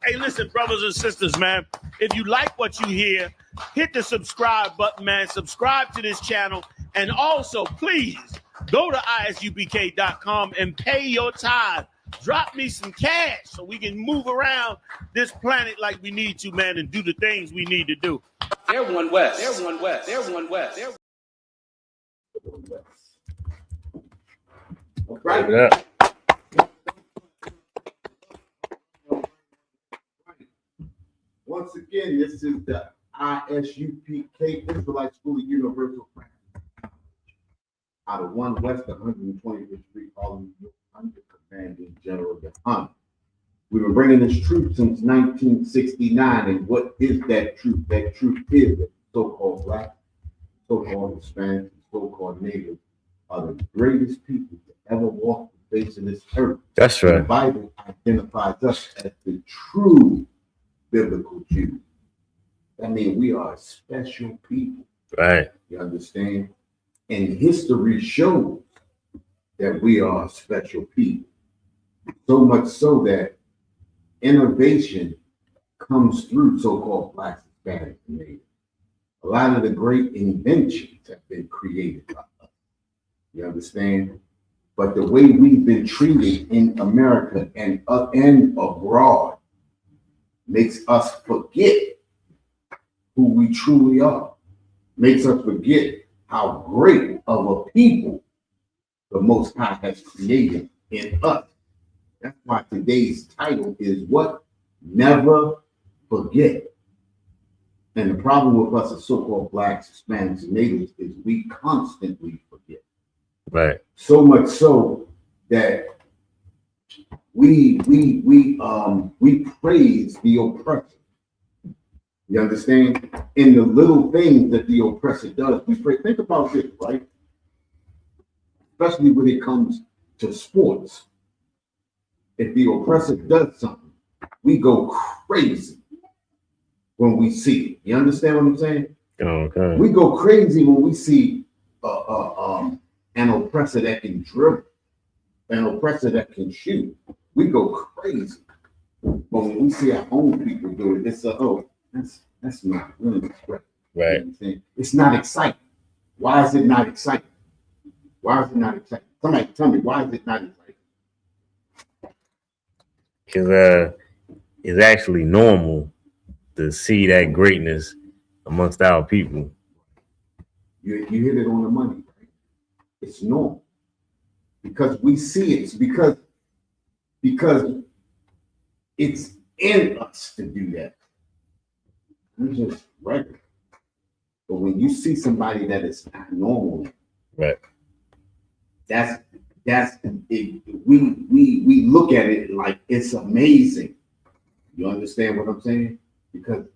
Hey, listen, brothers and sisters, man. If you like what you hear, hit the subscribe button, man. Subscribe to this channel. And also, please go to isupk.com and pay your tithe. Drop me some cash so we can move around this planet like we need to, man, and do the things we need to do. They're one West. They're one West. They're one West. They're one West. All right. Once again, this is the ISUPK Israelite School of Universal Practice. Out of One West, 125th Street, Harlem, New York, under Commanding General DeHunt. We've been bringing this truth since 1969, and what is that truth? That truth is that so-called black, so-called Hispanic, and so-called Native are the greatest people to ever walk the face of this earth. That's right. The Bible identifies us as the true biblical Jews. That means we are a special people. Right. You understand? And history shows that we are a special people. So much so that innovation comes through so-called blacks, Hispanics, and Natives. A lot of the great inventions have been created by us. You understand? But the way we've been treated in America and abroad makes us forget who we truly are. Makes us forget how great of a people the Most High has created in us. That's why today's title is what? Never forget. And the problem with us as so-called blacks, Hispanics, and Natives is we constantly forget. Right. So much so that we praise the oppressor. You understand? In the little things that the oppressor does, we pray. Think about this, right? Especially when it comes to sports. If the oppressor does something, we go crazy when we see it. You understand what I'm saying? Okay. We go crazy when we see an oppressor that can dribble, an oppressor that can shoot. We go crazy. But when we see our own people do it, it's that's not really right. Right. You know what I'm saying? It's not exciting. Why is it not exciting? Why is it not exciting? Somebody tell me, why is it not exciting? Because it's actually normal to see that greatness amongst our people. You hit it on the money, right? It's normal. Because we see it. It's because it's in us to do that. It's just regular. But when you see somebody that is not normal, right? That's it. We look at it like it's amazing. You understand what I'm saying? Because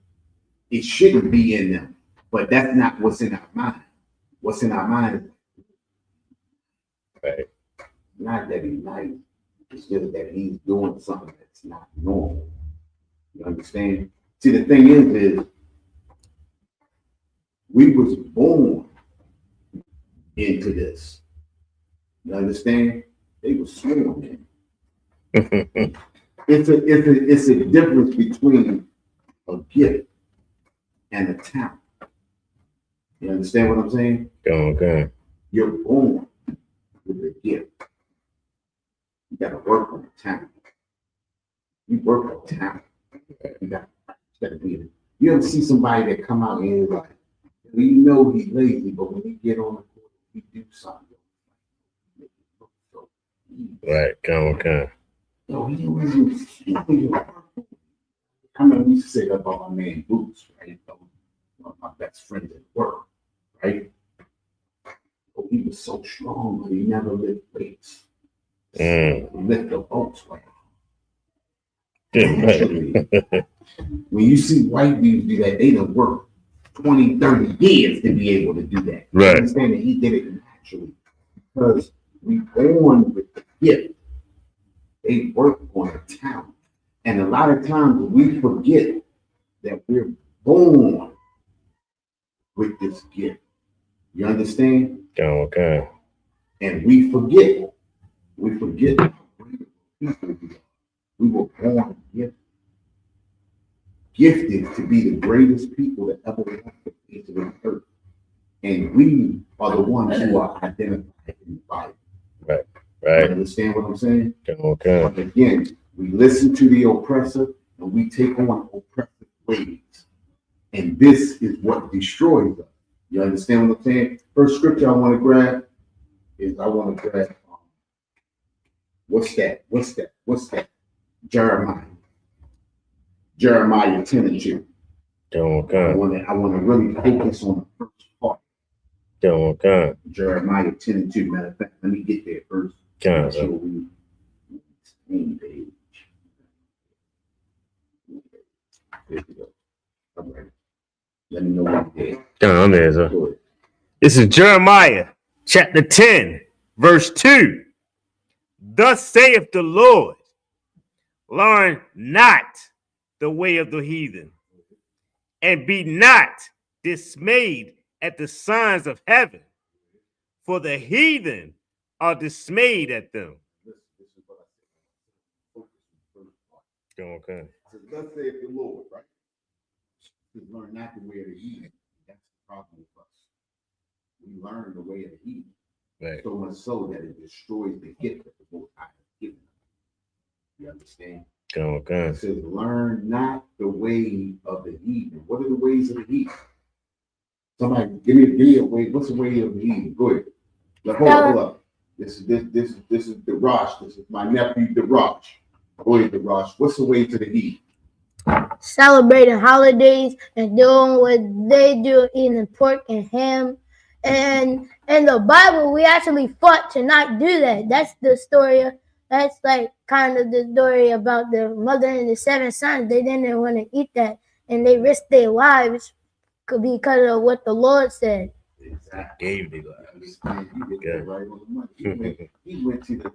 it shouldn't be in them, but that's not what's in our mind. What's in our mind is right. Not that he's nice. It's just that he's doing something that's not normal. You understand? See, the thing is we was born into this. You understand? They were sworn in. It's a difference between a gift and a talent. You understand what I'm saying? Okay. You're born with a gift. You gotta work on the talent. You work on talent. You gotta be it. You ever see somebody that come out here like, you know he's lazy, but when he get on the court, he do something. Right, okay. No, he didn't work. I remember we used to say that about my man Boots, right? One of my best friends at work, right? But he was so strong, but he never lift weights. He lift the boats, right? Actually, when you see white dudes do that, they don't work 20, 30 years to be able to do that. Right. You understand that he did it naturally because we born with the gift. They work on a talent. And a lot of times we forget that we're born with this gift. You understand? Okay. And we forget how great people we are. We were born with gift. gifted to be the greatest people that ever walked the face of the earth. And we are the ones who are identified in the Bible. Right. You Right. understand what I'm saying? Okay. But again, we listen to the oppressor and we take on oppressive ways. And this is what destroys us. You understand what I'm saying? First scripture I want to grab is what's that? Jeremiah 10:2. Okay. I want to really focus on the first part. Okay. Jeremiah 10:2. Matter of fact, let me get there first. Okay. So we same page. There we go. All right. Let me know what you did. I'm there, sir. Go ahead. This is Jeremiah chapter 10, verse 2. Thus saith the Lord, learn not the way of the heathen, and be not dismayed at the signs of heaven, for the heathen are dismayed at them. This is what I said. Focus on the first part. Okay. It says, thus saith the Lord, right? To learn not the way of the heathen. That's the problem with us. We learn the way of the heathen. Right. So much so that it destroys the gift that the Most High has given us. You understand? Okay. It says, learn not the way of the heathen. What are the ways of the heathen? Somebody give me a way. What's the way of the heathen? Go ahead. Hold up. This is Darash. This is my nephew Darash. Go ahead, Darash. What's the way to the heathen? Celebrating holidays and doing what they do, eating pork and ham. And in the Bible, we actually fought to not do that. That's the story. That's like kind of the story about the mother and the 7 sons. They didn't want to eat that, and they risked their lives because of what the Lord said. Exactly. Gave me that. You get that right on the money. He went to the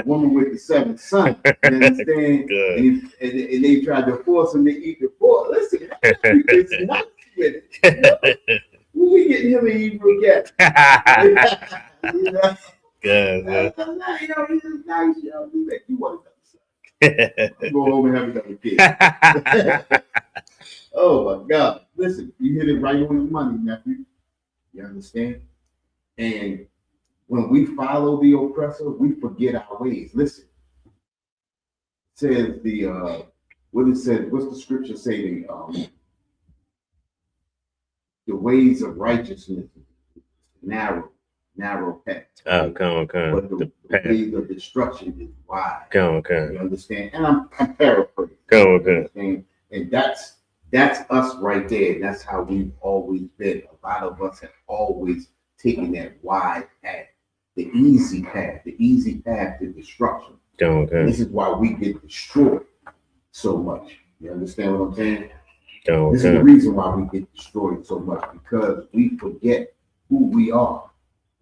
woman with the 7 sons. You understand? And they tried to force him to eat the pork. Listen, it's not with it. When we getting him in Hebrew yet? You know? Good. You know, he's just nice. You know, he make you want to go home and have another kid. Oh my God! Listen, you hit it right on the money, nephew. You understand? And when we follow the oppressor, we forget our ways. Listen, it says what's the scripture say? The ways of righteousness is narrow path. Oh, come. But the ways of destruction is wide. Come. You understand? And I'm paraphrasing. Come. And that's us right there. And that's how we've always been. A lot of us have always taken that wide path, the easy path to destruction. And this is why we get destroyed so much. You understand what I'm saying? This is the reason why we get destroyed so much, because we forget who we are.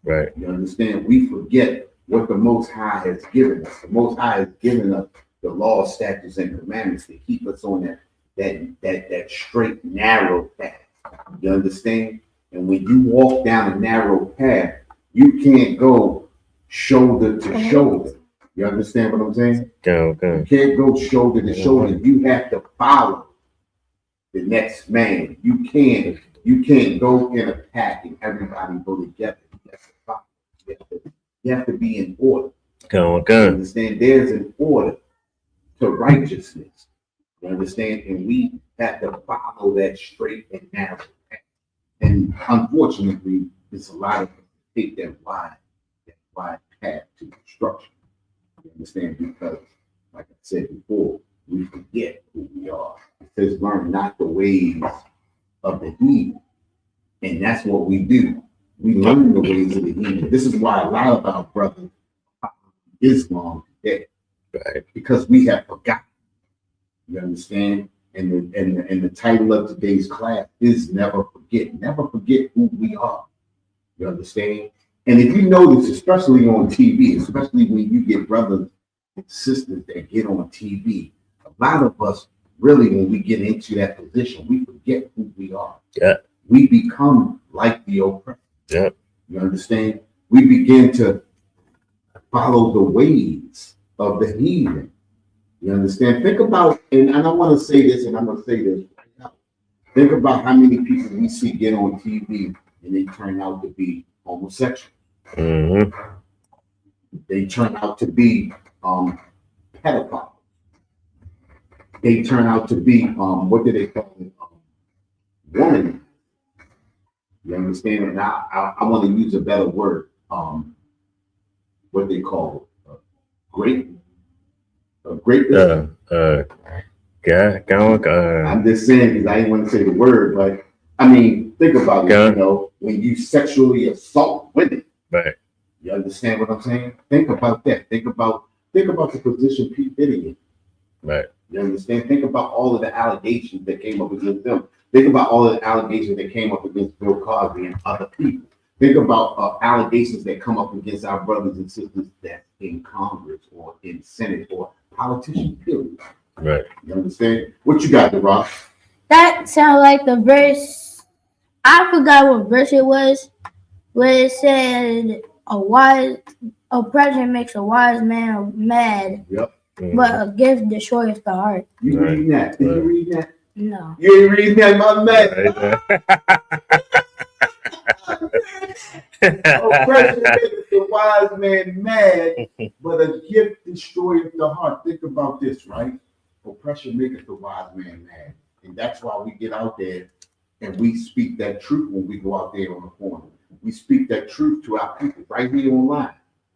Right. You understand? We forget what the Most High has given us. The Most High has given us the law, statutes, and commandments to keep us on that straight, narrow path. You understand? And when you walk down a narrow path, you can't go shoulder to shoulder. You understand what I'm saying? You can't go shoulder to shoulder. You have to follow the next man. You can't go in a pack and everybody go together. You have to be in order. You understand? There's an order to righteousness. You understand? And we have to follow that straight and narrow path. And unfortunately, there's a lot of us that take that wide path to destruction. You understand? Because, like I said before, we forget who we are. It says, learn not the ways of the heathen. And that's what we do. We learn the ways of the heathen. This is why a lot of our brothers Islam today. Right. Because we have forgotten. You understand? And the title of today's class is Never Forget. Never forget who we are. You understand? And if you notice, especially on TV, especially when you get brothers and sisters that get on TV, a lot of us really, when we get into that position, we forget who we are. Yeah. We become like the oppressor. Yeah. You understand? We begin to follow the ways of the heathen. You understand? Think about, and I want to say this, and I'm going to say this right now. Think about how many people we see get on TV and they turn out to be homosexual. Mm-hmm. They turn out to be pedophiles. They turn out to be what do they call it? Woman. You understand? And I want to use a better word. What they call it? Great. I'm just saying because I didn't want to say the word, but I mean, think about it. You know, when you sexually assault women, right? You understand what I'm saying? Think about that. Think about the position Pete Diddy in. Right. You understand? Think about all of the allegations that came up against them. Think about all of the allegations that came up against Bill Cosby and other people. Think about allegations that come up against our brothers and sisters that in Congress or in Senate or politicians, period. Right. You understand? What you got, DeRock? That sounds like the verse. I forgot what verse it was, where it said oppression makes a wise man mad. Yep. But a gift destroys the heart. You reading that? Did you read that? No. You ain't reading that, my man. Oppression makes the wise man mad, but a gift destroyeth the heart. Think about this, right? Oppression maketh the wise man mad. And that's why we get out there and we speak that truth when we go out there on the corner. We speak that truth to our people right here online.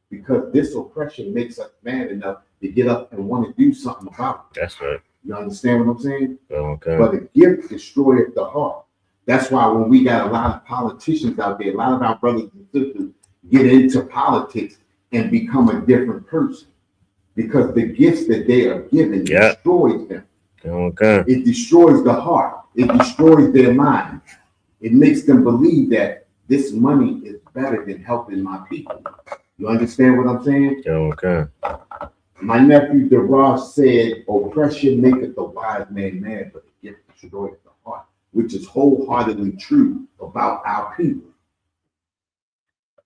Because this oppression makes us mad enough to get up and want to do something about it. That's right. You understand what I'm saying? Okay. But a gift destroyeth the heart. That's why when we got a lot of politicians out there, a lot of our brothers and sisters get into politics and become a different person. Because the gifts that they are given destroys them. Okay. It destroys the heart. It destroys their mind. It makes them believe that this money is better than helping my people. You understand what I'm saying? Okay. My nephew DeRoss said, oppression maketh the wise man mad, but the gift destroyeth the heart, which is wholeheartedly true about our people.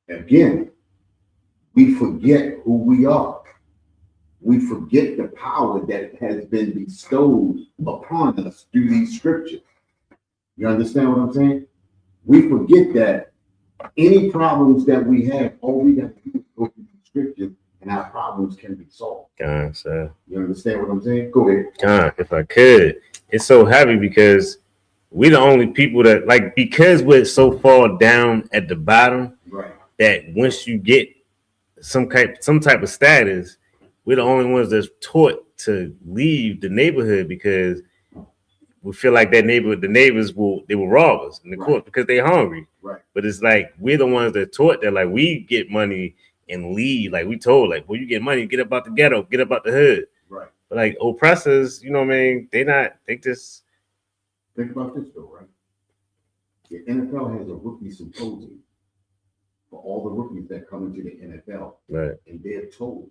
Again, we forget who we are. We forget the power that has been bestowed upon us through these scriptures. You understand what I'm saying? We forget that any problems that we have, all we got to do is go through the scriptures and our problems can be solved. Sir. You understand what I'm saying? Go ahead. If I could. It's so heavy because we're the only people that, like, because we're so far down at the bottom, right, that once you get some type of status, we're the only ones that's taught to leave the neighborhood because we feel like the neighbors will rob us in the court because they're hungry. Right. But it's like we're the ones that taught that, like, we get money and leave. Like, we told, like, well, you get money, get up out the ghetto, get up out the hood. Right. But like oppressors, you know what I mean? They just think about this though, right? The NFL has a rookie symposium for all the rookies that come into the NFL. Right. And they're told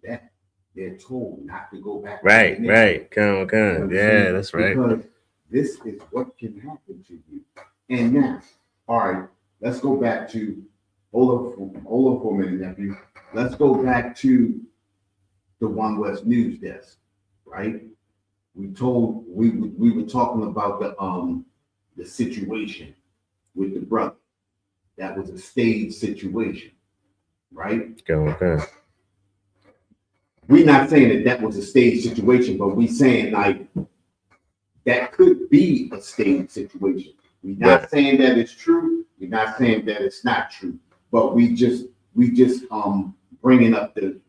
not to go back. Right. Come. Yeah, that's right. Because this is what can happen to you. And now, all right, let's go back to hold up for a minute, nephew. Let's go back to the One West News Desk, right? We were talking about the situation with the brother. That was a staged situation, right? Okay. We're not saying that was a staged situation, but we saying like that could be a staged situation. We're not saying that it's true. We're not saying that it's not true. But we just bringing up the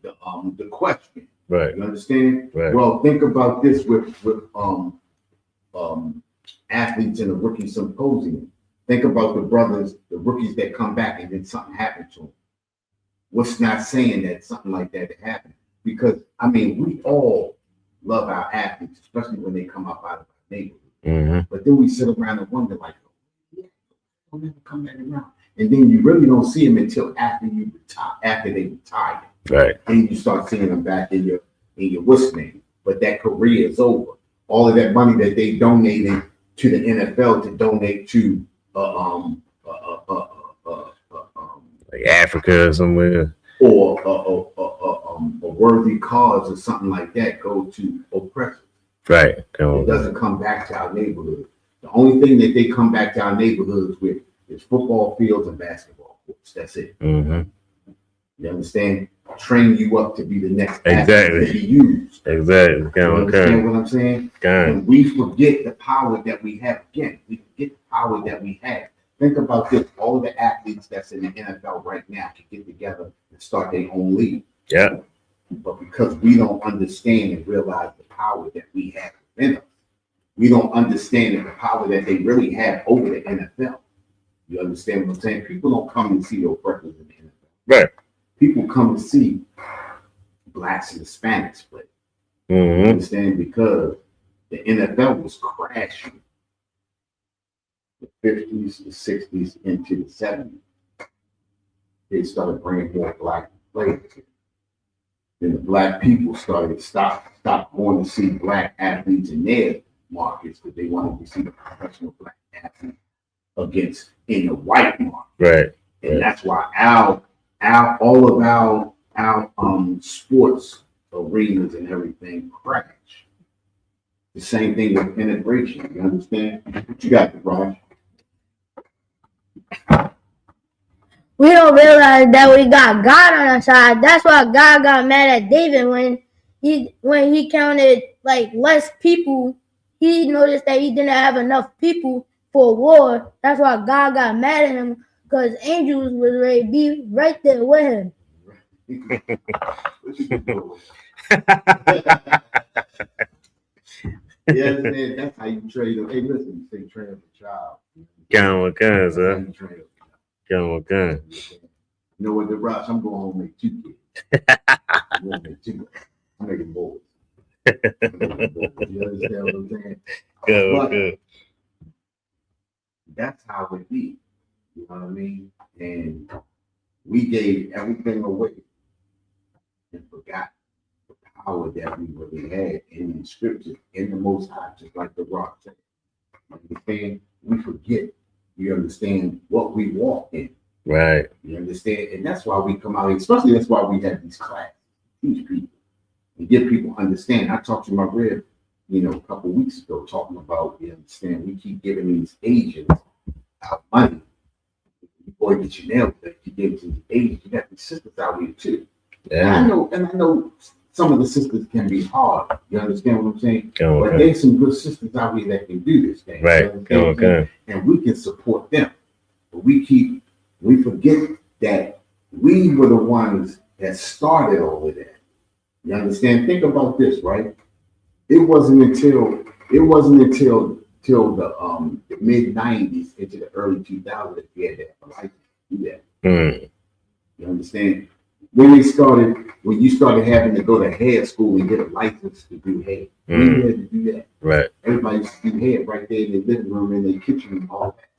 question. Right. You understand? Right. Well, think about this with athletes in a rookie symposium. Think about the rookies that come back and then something happened to them. What's not saying that something like that happened? Because I mean, we all love our athletes, especially when they come up out of our neighborhood. Mm-hmm. But then we sit around and wonder, like, don't ever come back around. And then you really don't see them until after they retire. Right. And you start seeing them back in your what's name. But that career is over. All of that money that they donated to the NFL to donate to like Africa or somewhere. or worthy cause or something like that go to oppressors. Right. It doesn't come back to our neighborhood. The only thing that they come back to our neighborhoods with is football fields and basketball courts. That's it. Mm-hmm. You understand? Train you up to be the next Exactly. athlete to be used. Exactly. You understand what I'm saying? And we forget the power that we have. Again, we forget the power that we have. Think about this. All the athletes that's in the NFL right now can get together and start their own league. Yeah. But because we don't understand and realize the power that we have within us, we don't understand the power that they really have over the NFL. You understand what I'm saying? People don't come to see those records in the NFL. Right. People come to see blacks and Hispanics play. You Mm-hmm. understand? Because the NFL was crashing the 50s, the 60s, into the 70s. They started bringing more black players. Then the black people started to stop going to see black athletes in their markets because they wanted to see the professional black athletes against in the white market. Right. And that's why all of our sports arenas and everything crash. The same thing with integration. You understand? What you got, Raj? We don't realize that we got God on our side. That's why God got mad at David when he counted like less people. He noticed that he didn't have enough people for war. That's why God got mad at him, because angels was ready to be right there with him. What you doing? Yeah, man, that's how you train them. Hey, listen, you say train up a child. Gun with guns, That's how huh? you train up a child. Gun with guns. You know what, the Rush? I'm going home and make 2 kids. I'm going to make 2. I'm making boys. You understand what I'm saying? Good, But good. that's how it be. You know what I mean? And we gave everything away and forgot the power that we really had in the scriptures, in the Most High, just like the Rock said. You understand? We forget. You understand what we walk in. Right. You understand? And that's why we come out, especially that's why we have these classes, teach people, and give people understand. I talked to my rib, a couple of weeks ago, talking about, you understand, we keep giving these Asians our money. Before you get your nails done, you give it to the Asians. You got the sisters out here too. Yeah. And I know some of the sisters can be hard. You understand what I'm saying? Gun with But guns. there's some good sisters out here that can do this thing. You Right. understand Gun what with I'm saying? guns. And we can support them. But we forget that we were the ones that started all of that. You understand? Think about this, right? It wasn't until the mid 90s into the early 2000s that you had to have a license to do that. Mm. You understand? When you started having to go to hair school and get a license to do hair, when you had to do that. Right. Everybody used to do hair right there in the living room, in the kitchen, and all that.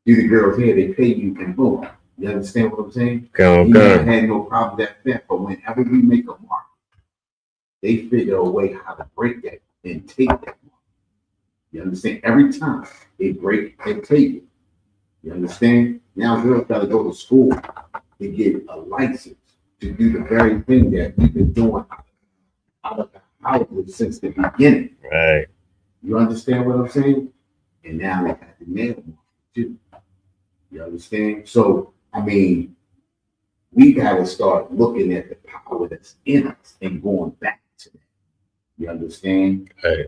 Do the girl's hair, they pay you, and boom. You understand what I'm saying? Gun with You never guns. had no problem with that, but whenever we make a mark, they figure a way how to break that and take that mark. You understand? Every time they break and take it. You understand? Now girls gotta go to school to get a license to do the very thing that we've been doing out of the houses since the beginning. Right. You understand what I'm saying? And now they got the nail mark too. You understand? So, I mean, we gotta start looking at the power that's in us and going back to that. You understand? Right.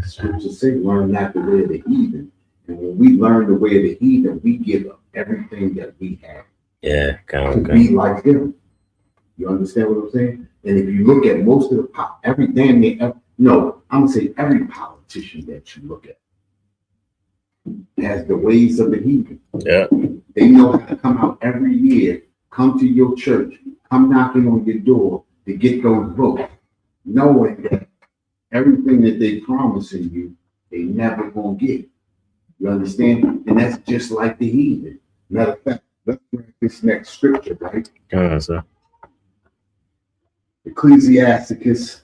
Scriptures say, learn not the way of the heathen. And when we learn the way of the heathen, we give up everything that we have Yeah. Gun to with be guns. like them. You understand what I'm saying? And if you look at most of the every I'm gonna say every politician that you look at has the ways of the heathen. Yeah. They know how to come out every year, come to your church, come knocking on your door to get those votes, knowing that everything that they promising you, they never gonna get. You understand? And that's just like the heathen. Matter of fact, let's read this next scripture, right? Guns, sir. Ecclesiasticus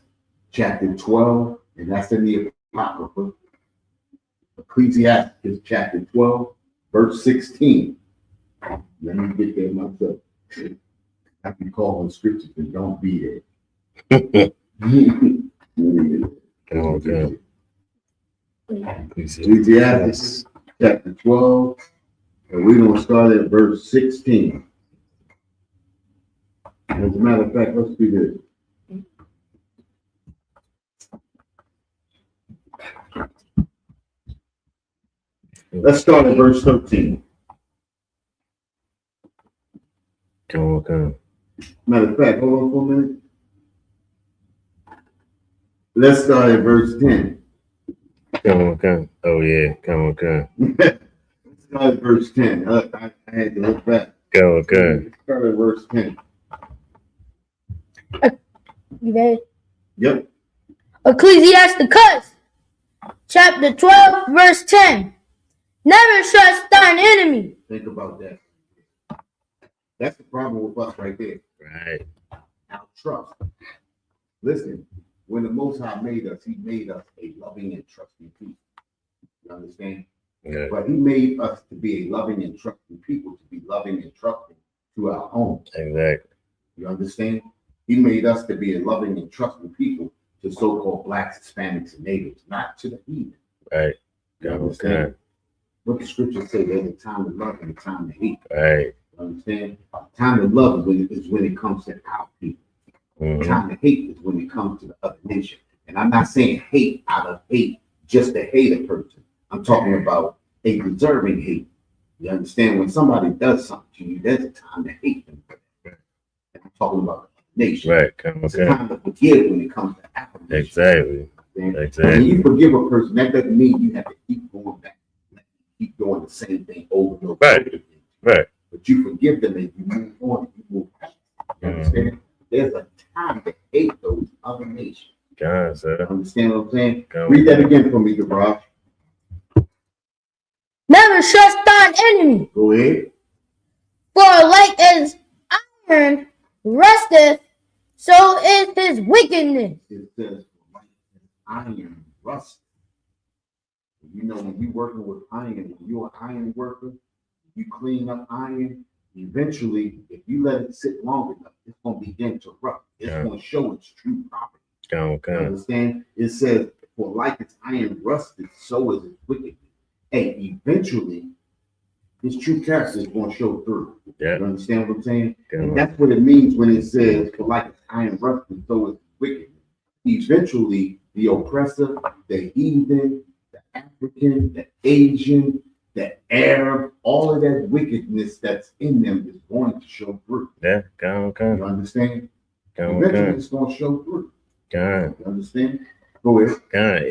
chapter 12, and that's in the Apocrypha. Ecclesiasticus chapter 12, verse 16. Let me get there myself. I can call on scriptures and don't be there. Okay. Ecclesiastes chapter 12, and we're going to start at verse 16. As a matter of fact, let's do this. Let's start at verse 13. Okay. Matter of fact, hold on for a minute. Let's start at verse 10. Okay. Oh yeah. Okay. Let's start at verse 10. I had to look back. Okay. Let's start at verse 10. You ready? Yep. Ecclesiasticus, chapter 12, verse 10. Never trust thine enemy. Think about that. That's the problem with us right there. Right. Our trust. Listen, when the Most High made us, He made us a loving and trusting people. You understand? Yeah. But He made us to be a loving and trusting people, to be loving and trusting to our own. Exactly. You understand? He made us to be a loving and trusting people to so-called blacks, Hispanics, and natives, not to the heathen. Right. You understand? What the scriptures say, there's a time to love and a time to hate. Right. You understand? Time to love is when it comes to our people. Mhm. Time to hate is when it comes to the other nation. And I'm not saying hate out of hate, just to hate a person. I'm talking about a deserving hate. You understand? When somebody does something to you, there's a time to hate them. And I'm talking about the nation. Right. It's a Okay. time to forgive when it comes to our nation. Exactly. When Exactly. you forgive a person, that doesn't mean you have to keep going back. Keep doing the same thing over and over. Right. again. Right. But you forgive them and you move on, you move past. You understand? There's a time to hate those other nations. God, sir. Understand what I'm saying? Go. Read that again for me, Deborah. Never trust thine enemy. Go ahead. For like as iron rusteth, so is his wickedness. It says, like iron rust. You know, when you're working with iron, when you're an iron worker, you clean up iron, eventually, if you let it sit long enough, it's going to begin to rust. It's Yeah. going to show its true property. You Okay. understand? It says, for like its iron rusted, so is its wickedness. And eventually, his true character is going to show through. Yeah. You understand what I'm saying? And Go. that's what it means when it says, for like its iron rusted, so is its wickedness. Eventually, the oppressor, the heathen, the African, the Asian, the Arab, all of that wickedness that's in them is going to show through. Yeah. Go. Okay. You understand? Go. Eventually, Okay. it's going to show through. God. You understand? Go ahead. God.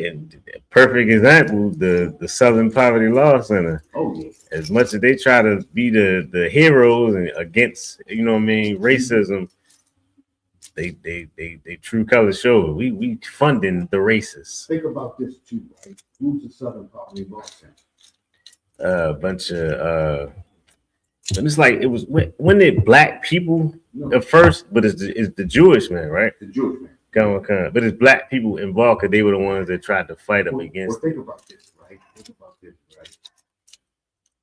Perfect example. The Southern Poverty Law Center. Oh, yeah. As much as they try to be the heroes and against, you know what I mean, racism, they true colors show. We funding the racists. Think about this too, right? Who's the Southern Poverty Law Center? A bunch of and it's like it was when it black people No, at first, but it's the Jewish man, right? the Jewish man. But it's black people involved because they were the ones that tried to fight up Well, against. think about this, right? Think about this, right?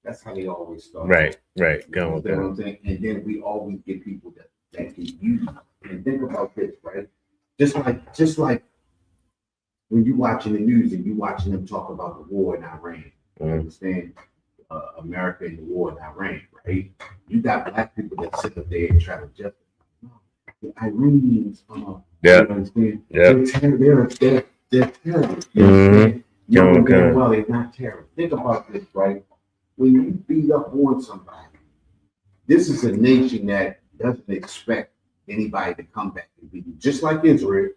That's how they always start. Right. You understand what Go. I'm saying? And then we always get people that can use it. And think about this, right? Just like when you watching the news and you watching them talk about the war in Iran. You Mhm. understand? America and the war in Iran, right? You got black people that sit up there and try to justify. No, the Iranians, Yeah. you understand? Yeah. They're terrorists. You understand? You know Okay. damn well they're not terrorists. Think about this, right? When you beat up on somebody, this is a nation that doesn't expect anybody to come back and beat you. Just like Israel,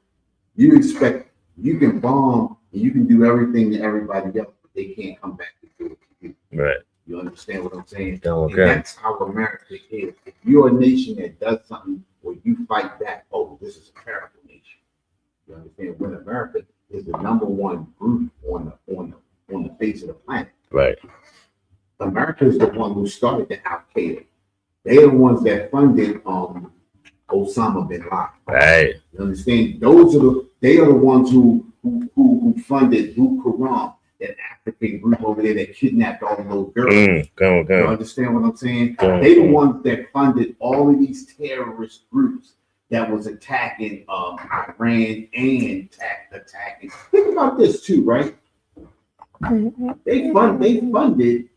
you expect you can bomb and you can do everything to everybody else, but they can't come back and do it to you. Right. You understand what I'm saying? Go. And Okay. that's how America is. If you're a nation that does something or you fight back, oh, this is a terrible nation. You understand? When America is the number one group on the face of the planet. Right. America is the one who started the Al Qaeda. They're the ones that funded Osama bin Laden. Right. You understand? They are the ones who funded Boko Haram, that African group over there that kidnapped all of those girls. Go. You understand what I'm saying? Go. They the ones that funded all of these terrorist groups that was attacking Iran and attacking. Think about this too, right? They funded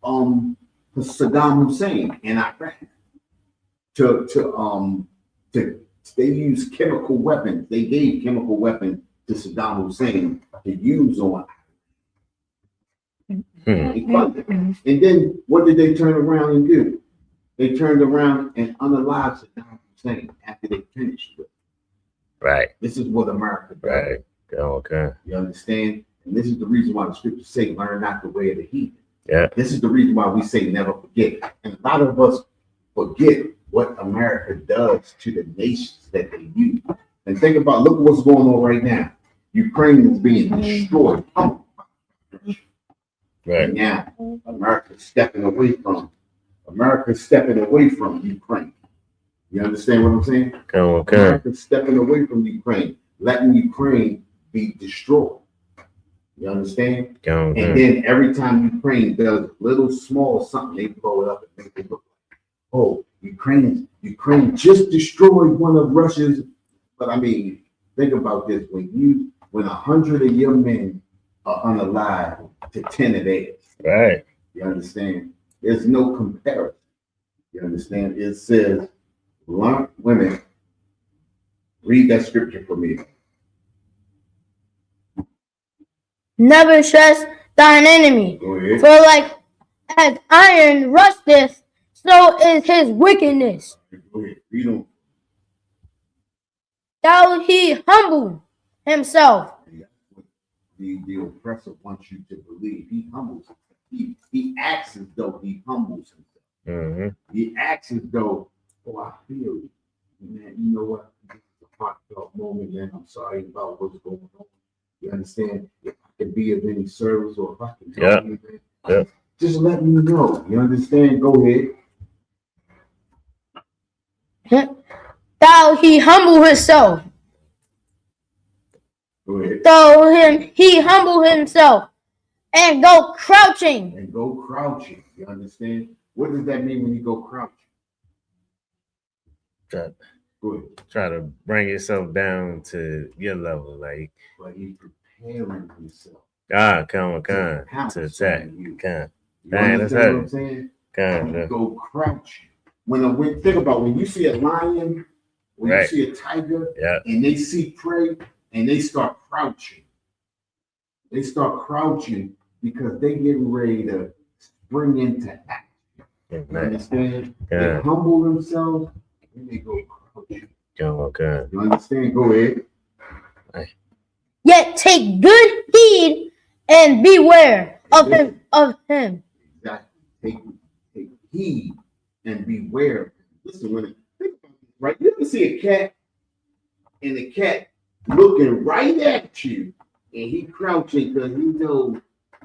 Saddam Hussein in Iraq to they used chemical weapons. They gave chemical weapons to Saddam Hussein to use on. They funded. And then what did they turn around and do? They turned around and unalived Saddam Hussein after they finished with it. Right. This is what America does. Right. Okay. You understand? And this is the reason why the scriptures say, learn not the way of the heathen. Yeah. This is the reason why we say never forget. And a lot of us forget what America does to the nations that they use. And think about, look what's going on right now. Ukraine is being destroyed. Right. Now, America's stepping away from Ukraine. You understand what I'm saying? Okay. America's stepping away from Ukraine, letting Ukraine be destroyed. You understand? Okay. And then every time Ukraine does little small something, they blow it up and make it look like, oh, Ukraine just destroyed one of Russia's. But I mean, think about this: when 100 of your men are unalive to 10 of theirs. Right. You understand? There's no comparison. You understand? It says, women, read that scripture for me. Never trust thine enemy. Go ahead. For like as iron rusteth, so is his wickedness. Go ahead. Read on. Thou he humble himself. The oppressor wants you to believe. He humbles himself. He acts as though he humbles himself. Mm-hmm. He acts as though, oh, I feel you. Man, you know what? This is a heartfelt moment, man. I'm sorry about what's going on. You understand? If I can be of any service or if I can help you, man, just let me know. You understand? Go ahead. Thou he humble himself. Go ahead. Though he humble himself and go crouching. And go crouching. You understand? What does that mean when you go crouching? Go ahead. Try to bring yourself down to your level, like. But he's preparing himself. Come to attack. You. Come. You Dang, that's understand what I'm saying? Come. You go crouching. Think about when you see a lion, when you see a tiger, and they see prey, and they start crouching. They start crouching because they getting ready to spring into action. You understand? They humble themselves and they go crouching. Okay. You understand? Go ahead. Yet take good heed and beware of him. Exactly. Take heed and beware. Listen, when think about this, right? You ever see a cat and the cat looking right at you and he crouching because he knows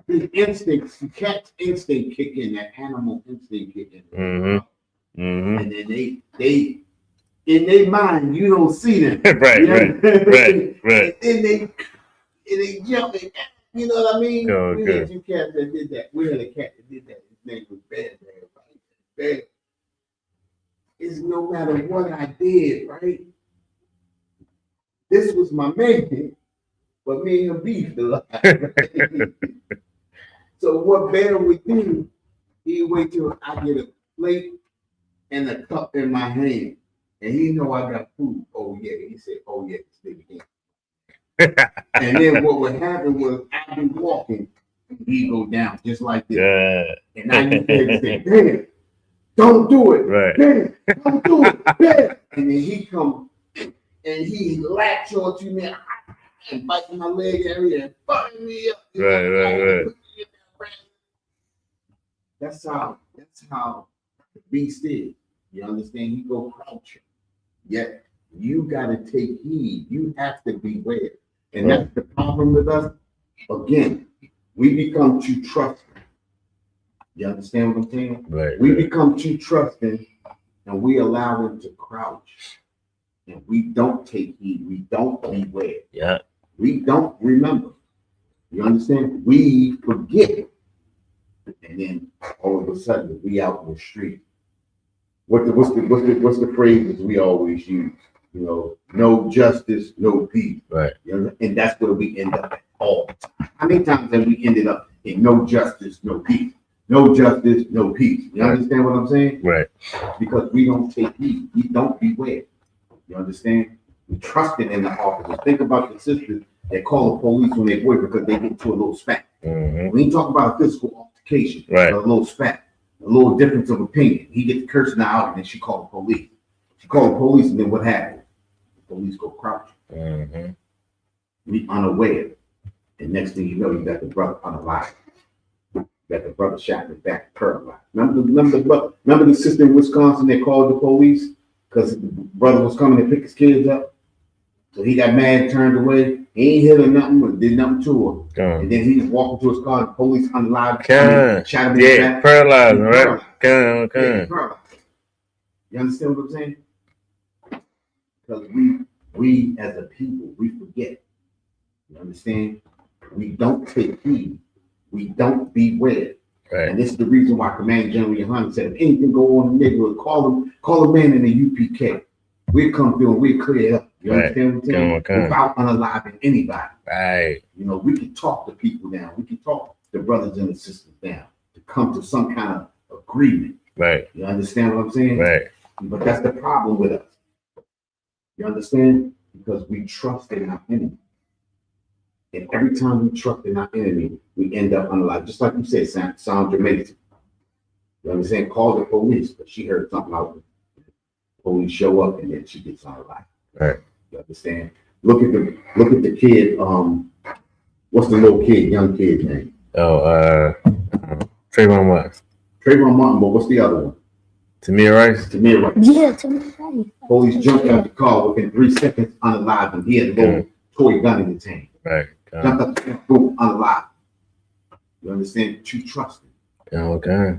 his instincts, the cat's instinct kick in, that animal instinct kick in. Mm-hmm. Mm-hmm. And then they in their mind, you don't see them. Right. And then they jump and, you know what I mean? We had two cats that did that. We had a cat that did that. His name was Bad. Bad. It's no matter what I did, right? This was my man, but me and him beefed a lot. Right? So what Bear would do, he'd wait till I get a plate and a cup in my hand, and he know I got food. Oh yeah, he said, "Oh yeah, this nigga here." And then what would happen was I'd be walking, and he'd go down just like this. And I used to say, "Bear, don't do it, Bear, don't do it, Bear." And then he come and he latch onto me and bite my leg area and button me up. Right. That's how the beast is. You understand? He go crouching. Yet you gotta take heed. You have to beware. And that's the problem with us. Again, we become too trusting. You understand what I'm saying? Right. We become too trusting and we allow him to crouch. And we don't take heed. We don't beware. Yeah. We don't remember. You understand? We forget. And then all of a sudden we out in the street. What's the phrases we always use? You know, no justice, no peace. Right. You know, and that's where we end up at all the time. How many times have we ended up in no justice, no peace? No justice, no peace. You understand what I'm saying? Right. Because we don't take heed. We don't beware. You understand? We trusted in the officers. Think about the sisters that call the police when they work because they get into a little spat. Mm-hmm. When you talk about a physical altercation, Right. a little spat, a little difference of opinion, he gets cursing out and then she called the police. She called the police and then what happened? The police go crouch. Mm-hmm. We unaware. And next thing you know, you got the brother unalive. You got the brother shot in the back, paralyzed. Remember the sister in Wisconsin that called the police because the brother was coming to pick his kids up? So he got mad, turned away. He ain't hit her nothing, but did nothing to her. And then he was walking to his car, and the police unalived him, shot him in the back. Paralyzed, right? Paralyzed. You understand what I'm saying? Because we as a people, we forget. You understand? We don't take heed. We don't beware. Right. And this is the reason why Commander General Yohanan said, if anything go on in the neighborhood, call a man in the UPK. We'll come through and we'll clear it up. You understand what I'm saying? Without unaliving anybody. Right. You know, we can talk to people now. We can talk the brothers and the sisters down to come to some kind of agreement. Right. You understand what I'm saying? Right. But that's the problem with us. You understand? Because we trust in our enemy. And every time we trust in our enemy, we end up unalive. Just like you said, Sandra Mason. You understand? Call the police, but she heard something out. Police show up and then she gets unalive. Right. You understand? Look at the kid. What's the little kid, young kid's name? Oh, Trayvon Martin. Trayvon Martin, but what's the other one? Tamir Rice. Tamir Rice. Yeah, Tamir Rice. Police jumped out the car within 3 seconds, unalive, and he had a little toy gun in his hand. Right. Jumped out the car, boom, unalive. You understand? But you trust him. Okay.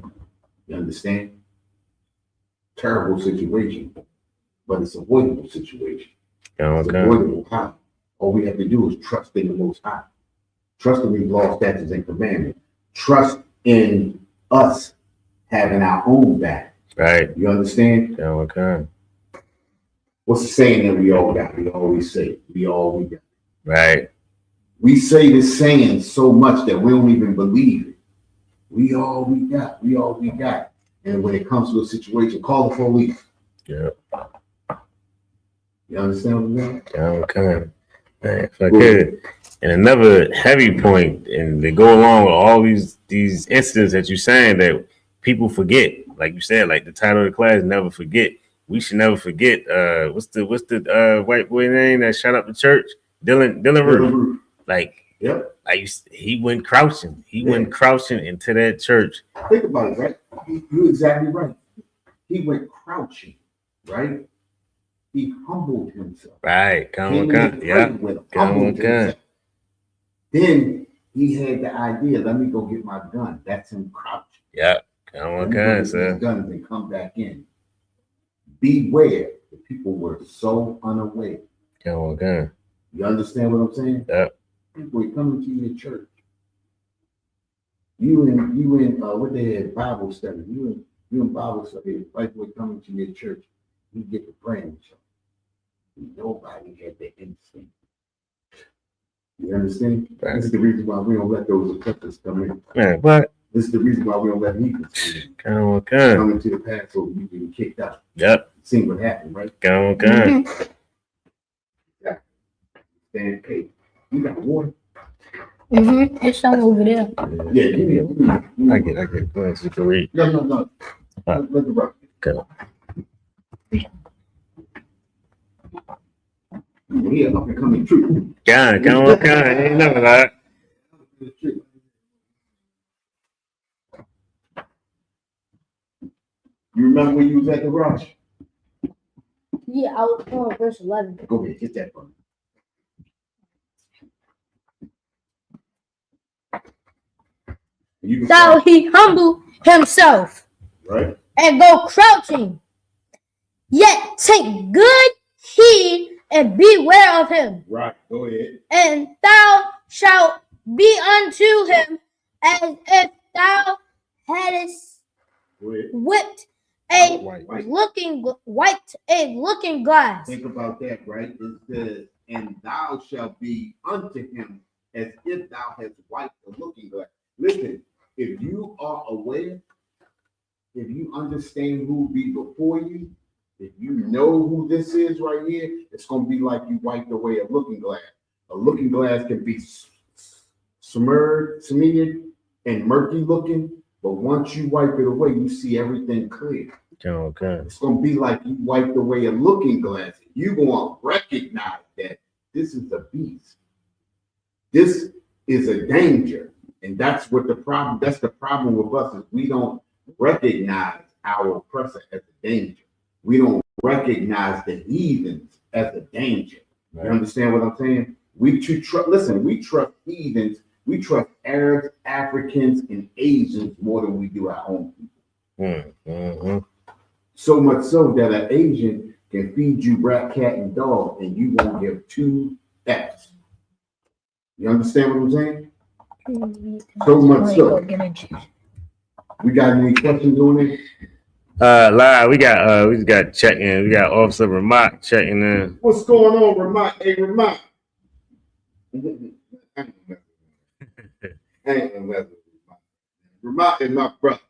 You understand? Terrible situation, but it's avoidable situation. It's avoidable. How? All we have to do is trust in the Most High. Trust in His law, statutes, and commandments. Trust in us having our own back. Right. You understand? Okay. What's the saying that we all got? We always say, we got. Right. We say this saying so much that we don't even believe it. We all we got. We all we got. And when it comes to a situation, call the police. Yeah. You understand what I'm saying? Okay. If I could, and another heavy point, and they go along with all these incidents that you're saying that people forget. Like you said, like the title of the class, never forget. We should never forget. What's the white boy name that shot up the church? Dylan Roof. Like, yep. He went crouching. He went crouching into that church. Think about it, right? You're exactly right. He went crouching, right? He humbled himself. Right. Yeah. Then he had the idea, let me go get my gun. That's him crouching. Yeah. Sir. Guns and come back in. Beware. The people were so unaware. You understand what I'm saying? Yeah. People are coming to your church. You in what they had Bible study. You in Bible study. Like we're coming to your church. You get the praying. Nobody had the instinct. You understand? Right. This is the reason why we don't let those oppressors come in. Man, what? This is the reason why we don't let heathens come in. Come into the Passover, you get kicked out. Yep. See what happened, right? Yeah. Stand paid. You got water? It's some over there. Yeah, give me. I get. Go ahead, you can read. No. Let the rock. Okay. We are up and coming true. Come on. Ain't nothing like You remember when you was at the rush? Yeah, I was on verse 11. Go ahead, get that one. So he humbled himself, right, and go crouching. Yet take good heed and beware of him. Right, go ahead. And thou shalt be unto him as if thou hadst whipped looking glass. Think about that, right? It says, and thou shalt be unto him as if thou hast wiped the looking glass. Listen, if you are aware, if you understand who be before you, if you know who this is right here, it's going to be like you wiped away a looking glass. A looking glass can be smeared and murky looking, but once you wipe it away, you see everything clear. Okay. It's going to be like you wiped away a looking glass. You're going to recognize that this is a beast. This is a danger. And that's what the problem with us is we don't recognize our oppressor as a danger. We don't recognize the heathens as a danger. Right. You understand what I'm saying? We trust heathens. We trust Arabs, Africans, and Asians more than we do our own people. Mm-hmm. So much so that an Asian can feed you rat, cat, and dog, and you won't give 2 F's. You understand what I'm saying? So much so. We got any questions on it? Live, we just got checking. We got Officer Ramat checking in. What's going on, Ramat? Hey, Ramat. Ramat is my brother.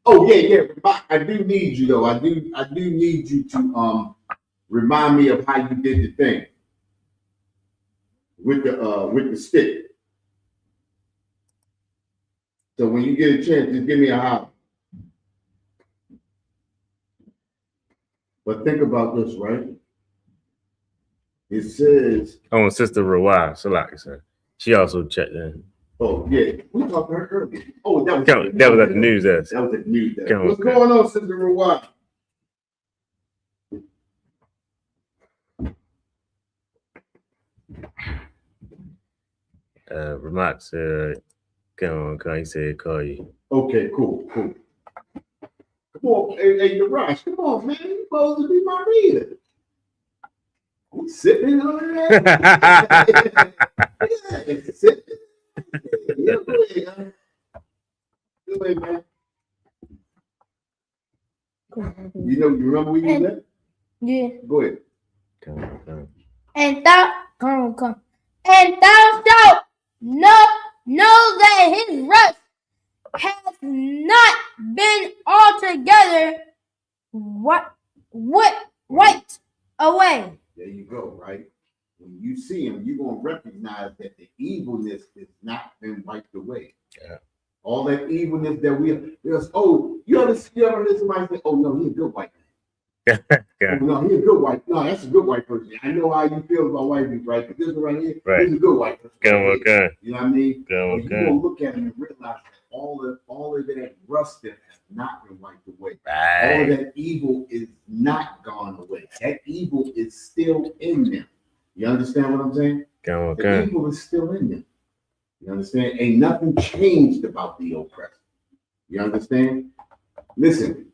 Oh yeah. Ramat, I do need you though. I do need you to remind me of how you did the thing with the stick. So when you get a chance, just give me a holler. But think about this, right? It says, "Oh, Sister Rawai, Salaki, sir. She also checked in." Oh yeah, we talked to her earlier. Oh, that was at the news desk. That was at the news desk. What's going on, Sister Rawai? Ramat said, "Come on, he said call you." Okay, cool. Come on, hey, Darash, come on, man. You're supposed to be my reader. We sipping on that. Yeah, sipping. Yeah, go ahead, man. You remember we did that? Yeah. Go ahead. Come. And thou shalt know that his rest has not been altogether wiped away. There you go, right? When you see him, you're going to recognize that the evilness has not been wiped away. Yeah. All that evilness that you ever heard somebody say, oh, no, he's a good white man. Yeah. Oh, no, he's a good white. No, that's a good white person. I know how you feel about white people, right? But this one right here, right. He's a good white person. Okay. You know what I mean? Okay. You're going to look at him and realize that all of that rust that has not been wiped away. Right. All of that evil is not gone away. That evil is still in them. You understand what I'm saying? Okay. The evil is still in them. You understand? Ain't nothing changed about the oppressor. You understand? Listen,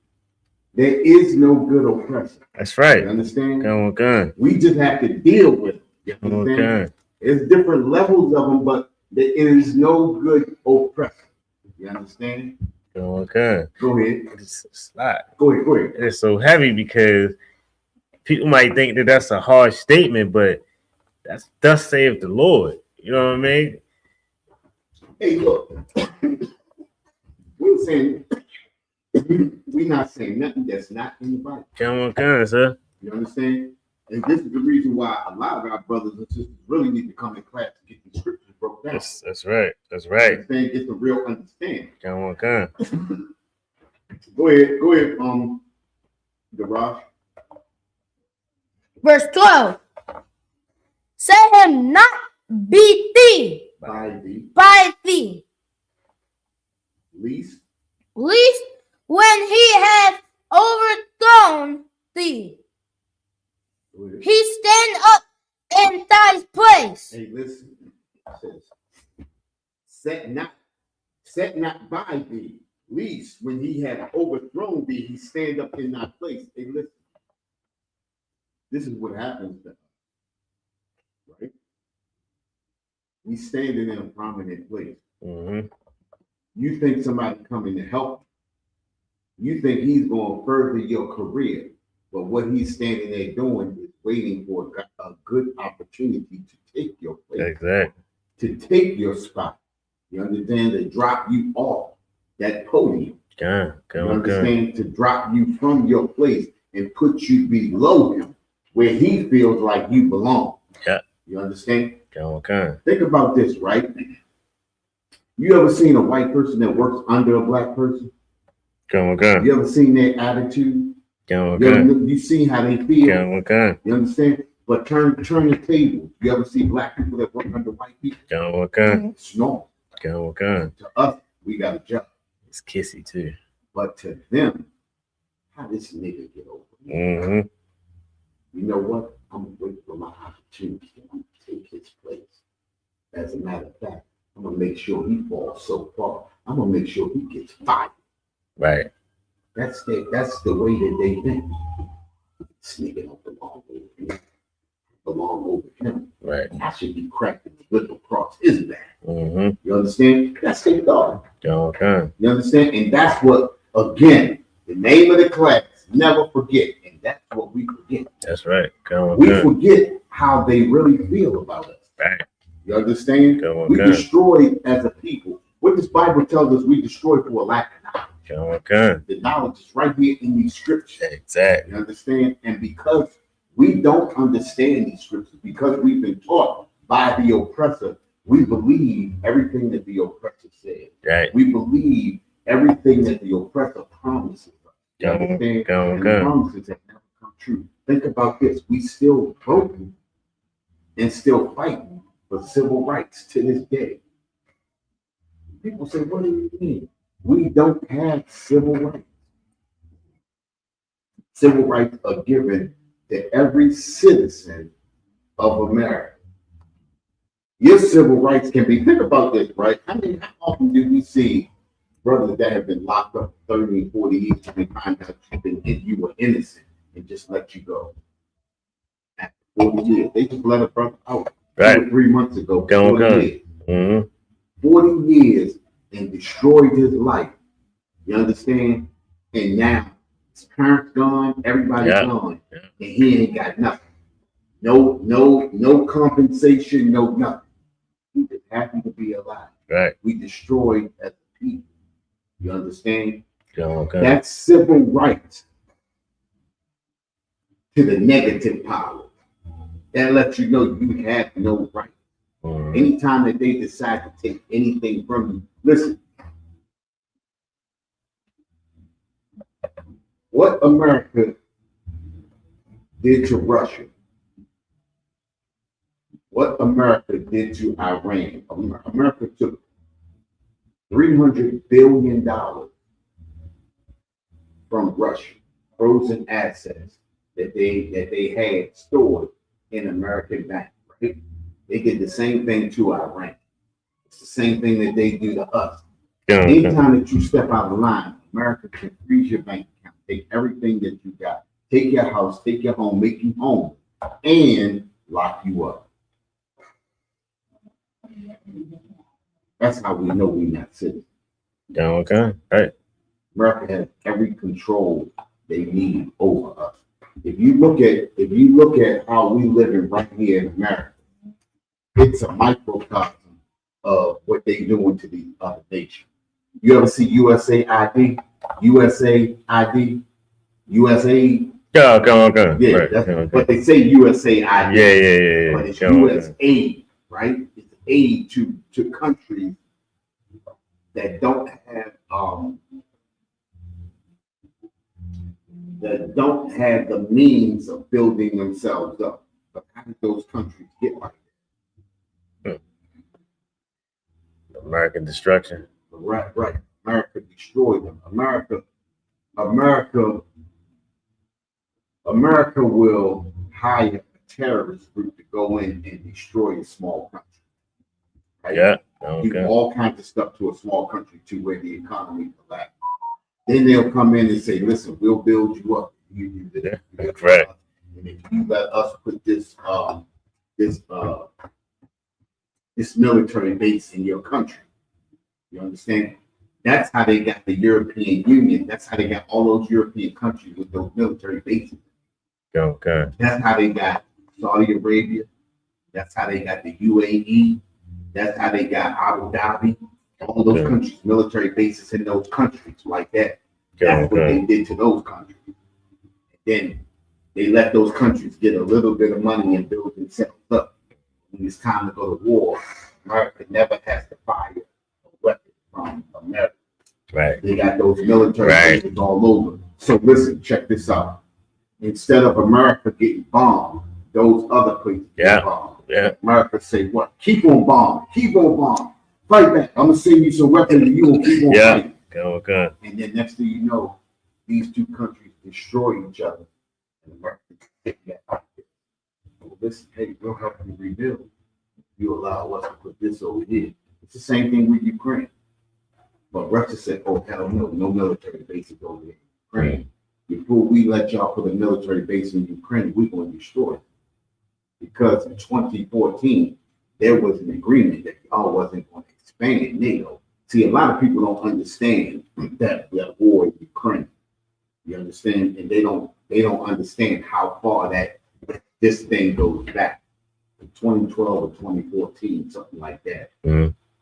there is no good oppressor. That's right. You understand? Okay. We just have to deal with it. You understand? Okay. There's different levels of them, but there is no good oppressor. You understand? Okay. Go ahead. Go ahead. It's so heavy because people might think that that's a harsh statement, but that's thus saith the Lord. You know what I mean? Hey, look, we're not saying nothing that's not in the Bible. Come on, sir. You understand? And this is the reason why a lot of our brothers and sisters really need to come in class to get the scriptures broke down. That's right. That's right. Get the real understanding. Come on. Go ahead, Garage. Verse 12. Set him not beat thee by thee. Least when he hath overthrown thee, he stand up in thy place. Hey, listen. It says, set not by thee. Least when he had overthrown thee, he stand up in thy place. Hey, listen. This is what happens to us, right? We standing in a prominent place. Mm-hmm. You think somebody coming to help You think he's going to further your career, but what he's standing there doing is waiting for a good opportunity to take your place, Exactly. to take your spot. You understand? To drop you off that podium. Come You on. understand? To drop you from your place and put you below him, where he feels like you belong. Yeah. You understand? Come. Think about this, right? You ever seen a white person that works under a black person? Come. You ever seen their attitude? You seen how they feel? Come. You understand? But turn the table. You ever see black people that work under white people? It's normal. Come. To us, we got a job. It's kissy too. But to them, how this nigga get over? Mm-hmm. You know what? I'm gonna wait for my opportunity. I'm gonna take his place. As a matter of fact, I'm gonna make sure he falls so far. I'm gonna make sure he gets fired. Right. That's the way that they think. This nigga don't belong over him. Belong over him. Right. I should be cracking the whip across his back. Mm-hmm. You understand? That's their thought. Come. You understand? And that's what, again, the name of the class, never forget. And that's what we forget. That's right. Come. We forget how they really feel about us. Right. You understand? We destroyed as a people. What this Bible tells us, we destroy for a lack of knowledge. Come. The knowledge is right here in these scriptures. Exactly. You understand? And because we don't understand these scriptures, because we've been taught by the oppressor, we believe everything that the oppressor said. Right. We believe everything that the oppressor promises us. You Come. understand? And the promises have never come true. Think about this. We still broken and still fighting for civil rights to this day. People say, what do you mean? We don't have civil rights. Civil rights are given to every citizen of America. Your civil rights can be, think about this, right? I mean, how often do we see brothers that have been locked up 30 and 40 years and find out you were innocent and just let you go? After 40 years, they just let a brother out. Right. 3 months ago. 40 years. 40 years and destroyed his life. You understand? And now his parents gone, everybody's gone, and he ain't got nothing. No compensation, no nothing. He just happy to be alive. Right. We destroyed as a people. You understand? Okay. That's civil rights to the negative power. That lets you know you have no right. Anytime that they decide to take anything from you, listen. What America did to Russia, what America did to Iran, America took $300 billion from Russia, frozen assets that they had stored in American banks, right? They did the same thing to Iran. It's the same thing that they do to us. Anytime that you step out of line, America can freeze your bank account, take everything that you got, take your house, take your home, make you home, and lock you up. That's how we know we're not citizens. Okay. Right. America has every control they need over us. If you look at how we living right here in America, it's a microcosm of what they doing to the other nations. You ever see USAID? USAID? USA? Okay. Yeah, right. that's, but they say USAID. Yeah. But it's USAID, right? It's aid to countries that don't have the means of building themselves up. But how did those countries get like that? American destruction. Right. America destroyed them. America will hire a terrorist group to go in and destroy a small country. Right? Yeah. Do all kinds of stuff to a small country to where the economy collapses. Then they'll come in and say, listen, we'll build you up. You do this. Right. And if you let us put this military base in your country, you understand? That's how they got the European Union. That's how they got all those European countries with those military bases. Okay. That's how they got Saudi Arabia. That's how they got the UAE. That's how they got Abu Dhabi. All those countries, military bases in those countries like that. That's what they did to those countries. Then they let those countries get a little bit of money and build themselves up. When it's time to go to war, America never has to fire a weapon from America. Right. They got those military bases all over. So listen, check this out. Instead of America getting bombed, those other places get bombed. Yeah. America say what? Keep on bombing. Keep on bombing. Fight back. I'm gonna send you some weapons and you will keep on fighting. Okay. And then next thing you know, these two countries destroy each other. And America take that out there. Well, listen, hey, we'll help you rebuild. You allow us to put this over here. It's the same thing with Ukraine. But Russia said, oh, hell no, no military bases over there in Ukraine. Before we let y'all put a military base in Ukraine, we're going to destroy it. Because in 2014, there was an agreement that y'all wasn't going to expand NATO. See, a lot of people don't understand that war in Ukraine. You understand? And they don't understand how far that this thing goes back. In 2012 or 2014, something like that.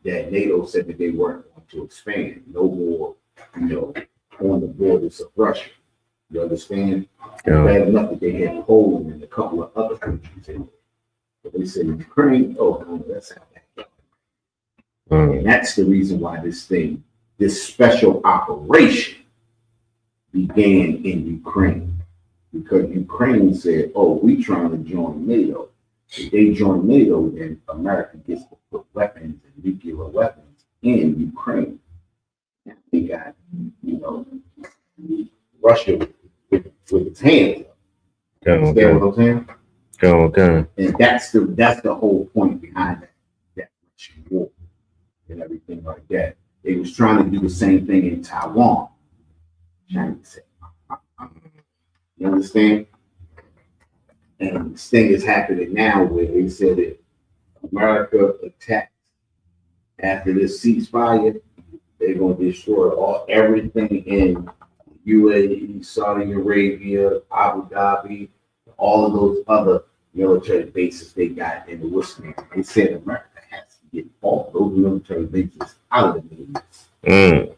That NATO said that they weren't going to expand no more, on the borders of Russia. You understand? Bad enough that they had Poland and a couple of other countries in there. But they said Ukraine, oh no, that's how that goes. And that's the reason why this special operation began in Ukraine. Because Ukraine said, oh, we trying to join NATO. If they join NATO, then America gets to put weapons and nuclear weapons in Ukraine. Now they got, Russia with its hands up. Understand what I'm saying? Okay. And that's the whole point behind that Russian war and everything like that. They was trying to do the same thing in Taiwan. China said, you understand? And this thing is happening now where they said that America attacks after this ceasefire, they're going to destroy everything in UAE, Saudi Arabia, Abu Dhabi, all of those other military bases they got in the Western. They said America has to get all those military bases out of the Middle East.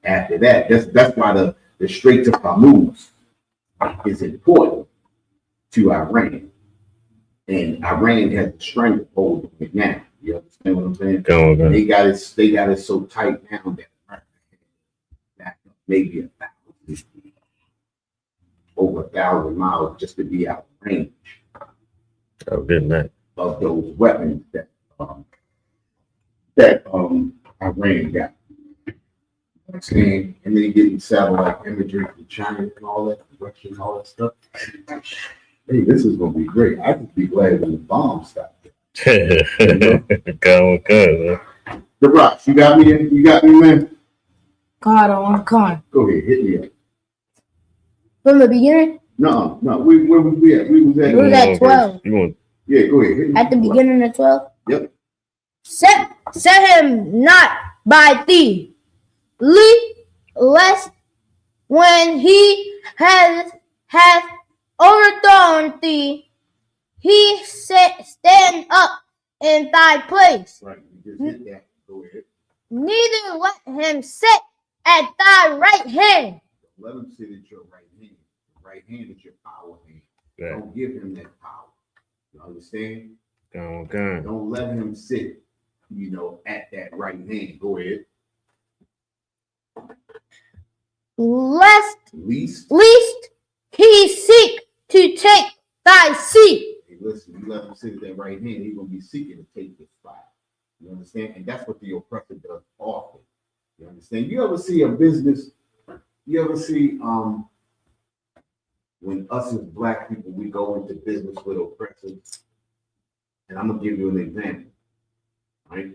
After that, that's why the Straits of Hormuz is important to Iran. And Iran has a stranglehold on it now. You understand what I'm saying? They got it so tight now that America back up maybe 1,000, over 1,000 miles just to be out of range. Oh, good night. Of those weapons that Iran got. And then they getting satellite imagery from China and all that, Russia and all that stuff. Hey, this is gonna be great. I could be glad when the bomb stopped. Okay, man. The Rocks, you got me, man. God, I want to come. Go ahead, hit me up. From the beginning? No. Where was we at? We was at 12. Yeah, go ahead. Hit me At the beginning of 12? Yep. Set him not by thee, lest when he hath overthrown thee, he stand up in thy place. Right, you just hit that. Go ahead. Neither let him sit at thy right hand. Let him sit at your right hand. The right hand is your power hand. Right. Don't give him that power. You understand? Okay. Don't let him sit, at that right hand. Go ahead. Least he seek to take thy seat. Hey, listen, you let him sit at that right hand, he's gonna be seeking to take this spot. You understand? And that's what the oppressor does often. You understand? You ever see a business? You ever see when us as black people we go into business with oppressors? And I'm gonna give you an example. Right?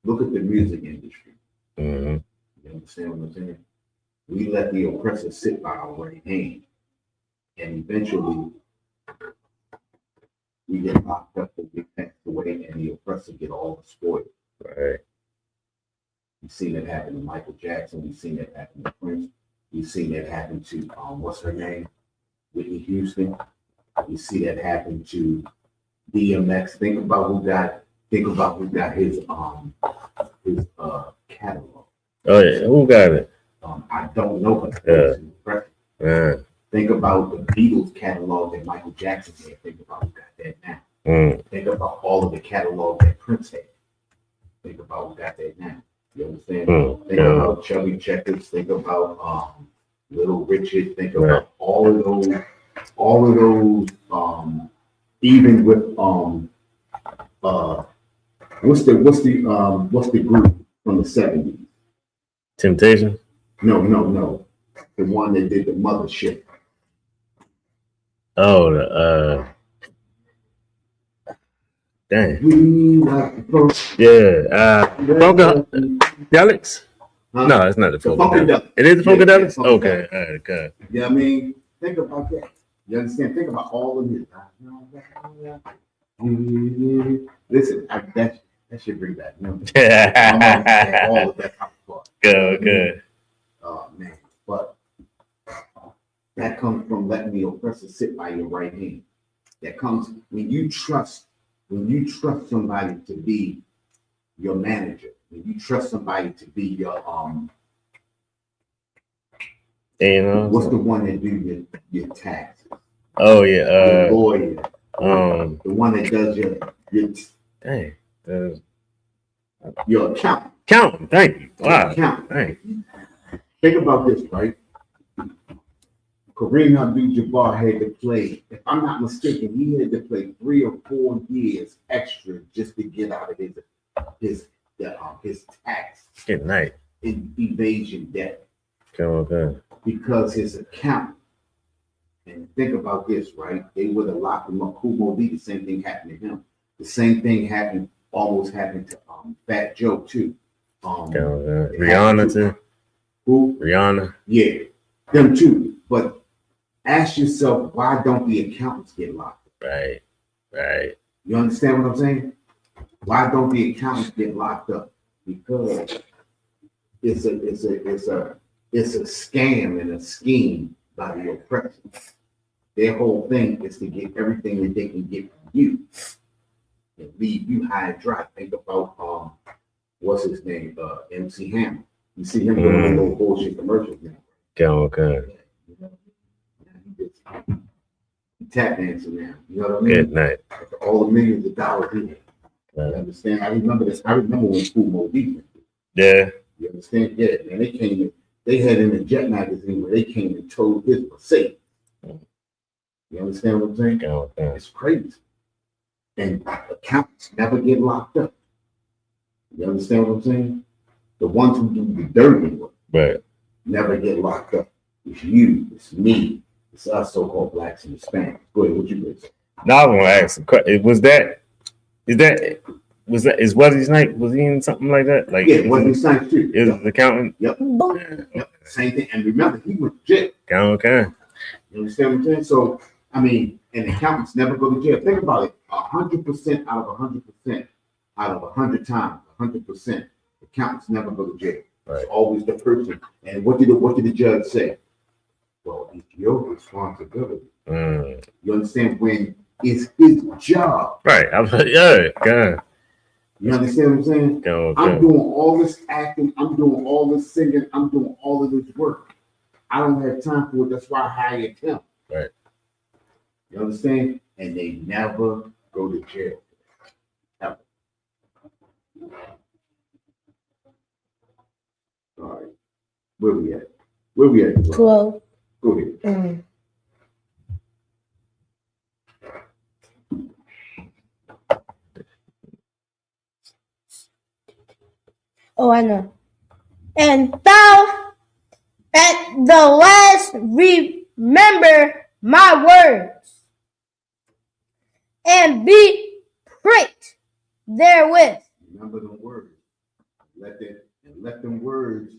Look at the music industry. You understand what I'm saying? We let the oppressor sit by our right hand, and eventually we get locked up or get passed away, and the oppressor get all the spoil. Right. You We've seen it happen to Michael Jackson. We've seen it happen to Prince. We've seen that happen to what's her name, Whitney Houston. We see that happen to DMX. Think about who got his catalog. Oh yeah, who got it? I don't know, but Yeah. think about the Beatles catalog that Michael Jackson had. Think about who got that now. Think about all of the catalog that Prince had. Think about who got that now. You understand? Think about Chubby Checkers. Think about Little Richard. Think about all of those. Even with what's the group from the 70s? Temptation? No. The one that did the Mothership. Oh, dang. Yeah. Funkadelics? Huh? No, it's not the Funkadelics. Funkadelics. It is the Funkadelics? Yeah, Okay. All right, good. Yeah, I mean, think about that. You understand? Think about all of this. Listen, that should bring back memories. All of that type of Good. Oh man, but that comes from letting the oppressor sit by your right hand. That comes when you trust somebody to be your manager, when you trust somebody to be your what's the one that do your taxes? Oh yeah, your lawyer, the one that does your dang, your accountant. Accountant, thank you. Wow, Accountant. thank you. Think about this, right? Kareem Abdul-Jabbar had to play, if I'm not mistaken, he had to play 3 or 4 years extra just to get out of his tax Good night. evasion debt. Okay. Because his account, and think about this, right? They would have locked him up. Kumo D, the same thing happened to him. The same thing almost happened to Fat Joe too. Rihanna too. Who? Rihanna. Yeah, them too. But ask yourself, why don't the accountants get locked up? Right. You understand what I'm saying? Why don't the accountants get locked up? Because it's a scam and a scheme by the oppressors. Their whole thing is to get everything that they can get from you and leave you high and dry. Think about what's his name? MC Hammer. You see him doing little bullshit commercials now. Okay. He tap dancing now. You know what I mean? Good night. After all the millions of dollars he had. You understand? I remember this. I remember when Kumo D went. Yeah. You understand? Yeah. And they came in. They had in the Jet magazine where they came and told his Mercedes. You understand what I'm saying? Okay. It's crazy. And accountants never get locked up. You understand what I'm saying? The ones who do the dirty work never get locked up. It's you, it's me, it's us so-called blacks and Hispanics. Go ahead, what you gonna say? Now I want to ask a question. Is Wesley Snipes? Was he in something like that? Like Wesley Snipes too. Is the accountant? Yep. Same thing. And remember, he went to jail. Okay. You understand what I'm saying? So, I mean, and accountants never go to jail. Think about it. 100% out of 100%, out of 100 times, 100%, accountants never go to jail. Right. It's always the person. And what did the judge say? Well, it's your responsibility. You understand? When it's his job. Right. I was like, God. You understand what I'm saying? Okay. I'm doing all this acting. I'm doing all this singing. I'm doing all of this work. I don't have time for it. That's why I hired him. Right. You understand? And they never go to jail. Ever. All right. Where we at? 12. Go ahead. Oh, I know. And thou at the last remember my words and be pricked therewith. Remember the words. Let them words,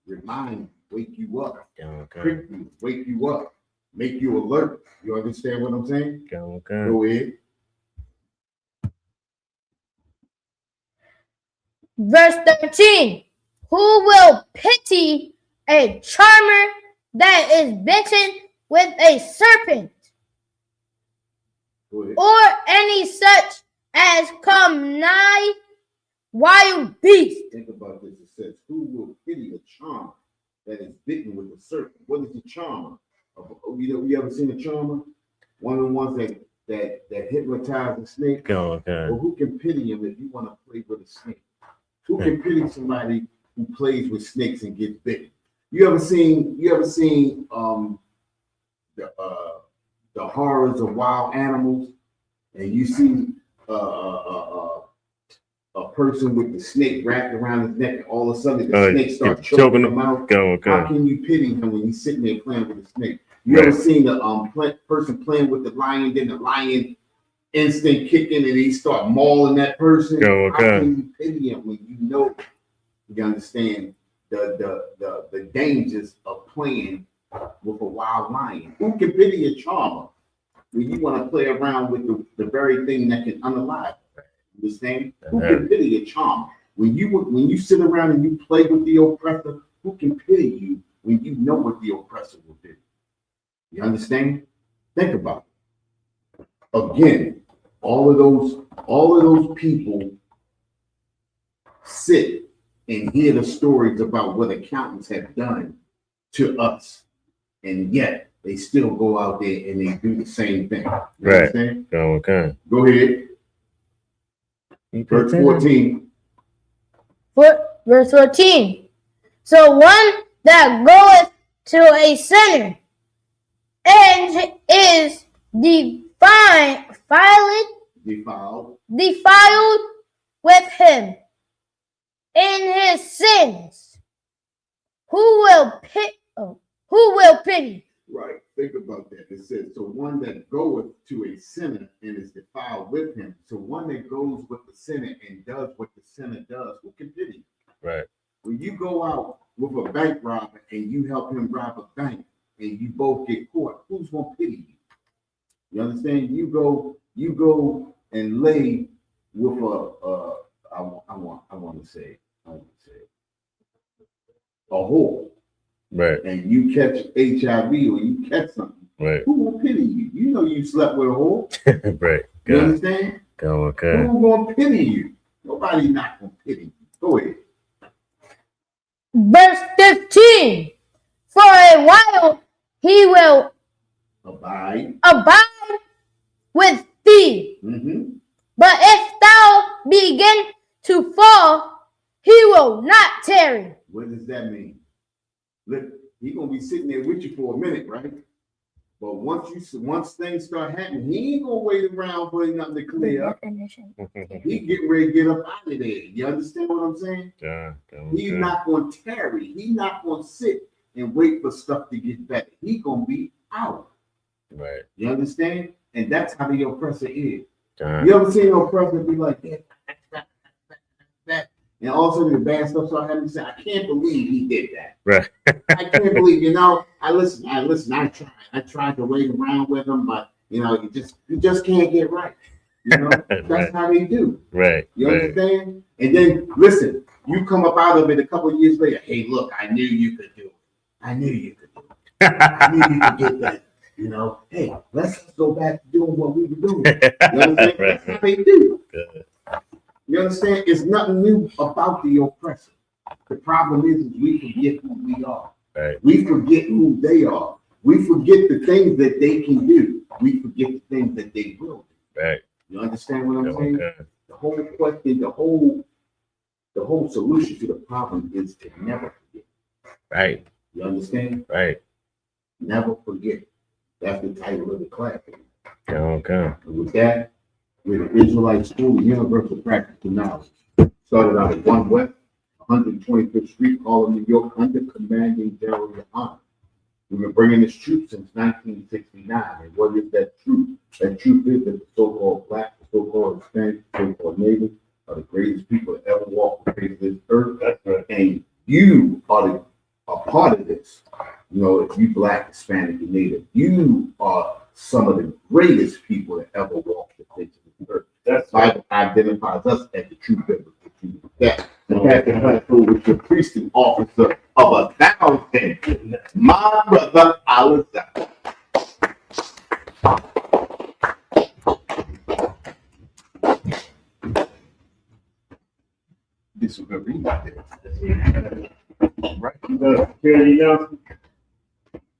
remind, wake you up, prick you, wake you up, make you alert. You understand what I'm saying? Okay. Go ahead. Verse 13. Who will pity a charmer that is bitten with a serpent, Go ahead. or any such as come nigh wild beast? Think about this. It says, who will pity a charmer that is bitten with a serpent? What is a charmer? You ever seen a charmer? One of the ones that hypnotize a snake. Okay. Well, who can pity him if you want to play with a snake? Who can pity somebody who plays with snakes and gets bitten? You ever seen the horrors of wild animals, and you see a person with the snake wrapped around his neck, and all of a sudden the snake starts choking him out? How can you pity him when he's sitting there playing with a snake? You ever seen the person playing with the lion, then the lion instinct kicking and he start mauling that person? How can you pity him when you understand the dangers of playing with a wild lion? Who can pity a charmer when you want to play around with the very thing that can unalive? Understand? Who can pity a charmer? When you sit around and you play with the oppressor, who can pity you when you know what the oppressor will do? You understand? Think about it. Again, all of those people sit and hear the stories about what accountants have done to us, and yet they still go out there and they do the same thing. You understand? Okay. Go ahead. Verse 14. Verse 14. So one that goeth to a sinner and is defiled with him in his sins, who will pity? Right. Think about that. It says, so one that goeth to a sinner and is defiled with him. So one that goes with the sinner and does what the sinner does, who can pity? Right. When you go out with a bank robber and you help him rob a bank and you both get caught, who's gonna pity you? You understand? You go and lay with a whore. Right. And you catch HIV or you catch something. Right. Who will pity you? You know you slept with a whore. Right. You understand? Okay. Who's gonna pity you? Nobody's not gonna pity you. Go ahead. Verse 15. For a while he will abide with thee. Mm-hmm. But if thou begin to fall, he will not tarry. What does that mean? Look, he's gonna be sitting there with you for a minute, right? But once things start happening, he ain't gonna wait around for nothing to clear up. He getting ready to get up out of there. You understand what I'm saying? Yeah. He's not gonna tarry. He's not gonna sit and wait for stuff to get better. He's gonna be out. Right. You understand? And that's how the oppressor is. Yeah. You ever seen an oppressor be like that? And all of a sudden the bad stuff start happening. Say, I can't believe he did that. Right. I can't believe, I tried to wait around with him, but you just can't get right. That's Right. how they do. Right. You understand? And then listen, you come up out of it a couple of years later. Hey, look, I knew you could do it. I knew you could do it. I knew you could get that. Hey, let's go back to doing what we were doing. You understand? Right. That's how they do. Good. You understand? It's nothing new about the oppressor. The problem is we forget who we are. Right. We forget who they are. We forget the things that they can do. We forget the things that they will do. Right. You understand what I'm saying? Okay. The whole question, the whole solution to the problem is to never forget. Right. You understand? Right. Never forget. That's the title of the class. Okay. And with that, we're the Israelite School of Universal Practical Knowledge. Started out at 1 West, 125th Street, Harlem, New York, under commanding General Yohan. We've been bringing this truth since 1969. And what is that truth? That truth is that the so-called Black, the so-called Hispanic, the so-called Native are the greatest people that ever walked the face of this earth. That's right. And you are a part of this. If you Black, Hispanic, and Native, you are some of the greatest people that ever walked the face of this earth. That's Bible identifies us as the true biblical truth. That Captain Hunter with your priestly officer of 1,000. My brother Alizar. This was gonna be right there. Right. Security announcement.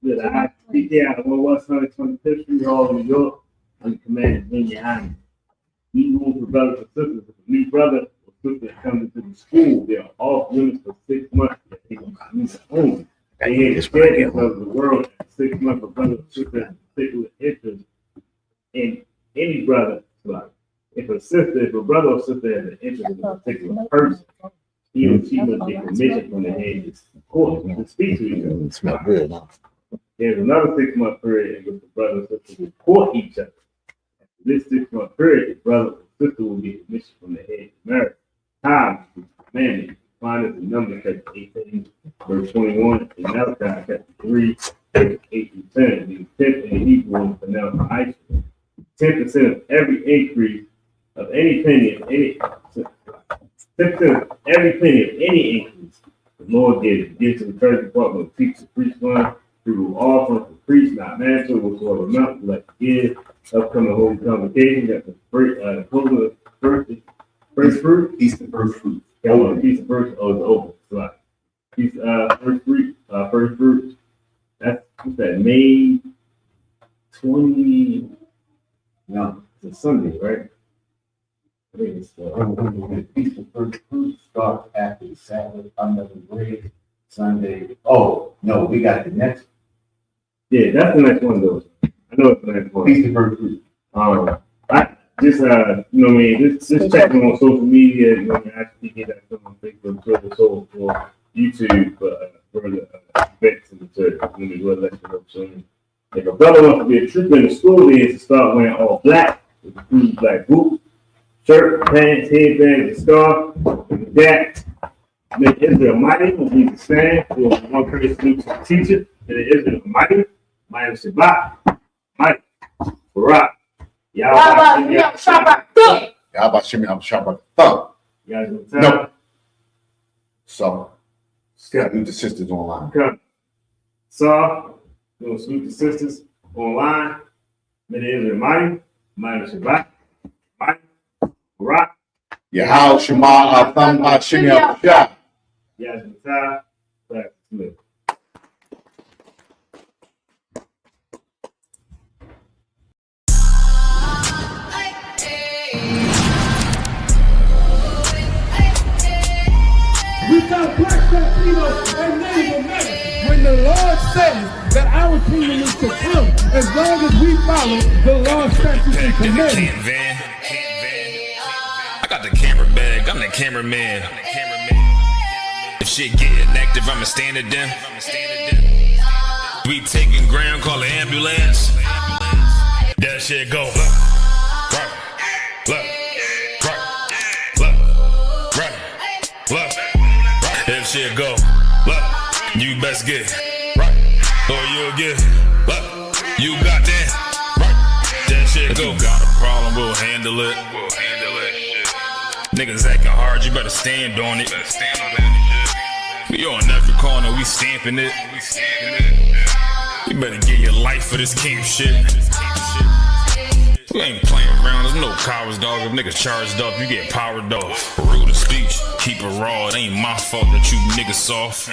That I speak out of 125th Street Hall, New York, under command of Junior Hines. These rules for brothers and sisters. If a new brother or sister is coming to the school, they are off limits for 6 months. They can use only. They have spread of the world 6 months for brothers and sisters in particular interest in any brother. Like if a brother or sister has an interest in a particular person, he or she must get permission from the head of court to speak to each other. Smell good, huh? There's another 6 month period in which the brother and sister report each other. After this 6 month period, the brother or sister will get permission from the head of marriage. Time is commanded. Find us in Numbers chapter 18, verse 21, and Malachi chapter 3, verse 8 through 10. The 10th in Hebrew is pronounced Aisha. 10% of every increase of any penny of any 10% of every penny of any increase the Lord gives to the treasury department of teach the priest fund. We will offer for priests, not master, whatsoever amount we like to give. Upcoming holy convocation, got the equivalent of first fruit. Easter first fruit. Got one piece of first, oh, it's open. Right. Piece first fruit. That's what's that, May 20. No, it's a Sunday, right? I think it's The Feast of First Fruits starts after the Sabbath, unleavened bread, Sunday. Oh, no, we got the next. yeah, that's the next one though. I know it's the next one. Feast of First Fruits. I just you know what I mean, just checking on social media, you know, actually get that stuff on Facebook, Twitter, so for YouTube, for the events in the church. When we will let you know soon. If a brother wants to be a trooper in the school, they is to start wearing all black with includes black boots, shirt, pants, headband, and scarf. With that, make Israel mighty will be the same. For one person salute to the teacher, and the Israel mighty, mighty Shabbat, mighty Barak. Y'all about Shimmy, I'm sharp about the thumb. You guys know No. So, salute the sisters online. Come. So, we're going to salute the sisters online. May the Israel mighty Shabbat, mighty Barak. Yahal Shema Atham Shimmy Shah. You guys know time. Back to Smith. We got black Latinos and Native Americans. When the Lord says that our kingdom is to come, as long as we follow the law, statutes, and commandments. I got the camera bag, I'm the cameraman. If shit getting active, I'ma stand it down. We taking ground, call the ambulance. That shit go. Look. If shit go, look, you best get right, or you'll get, look, you got that, right, that shit go. If you got a problem, we'll handle it. Niggas acting hard, you better stand on it. We on every corner, we stamping it. You better get your life for this camp shit. We ain't playing around, there's no cowards, dog. If niggas charged up, you get powered off. Rude of speech, keep it raw. It ain't my fault that you niggas soft.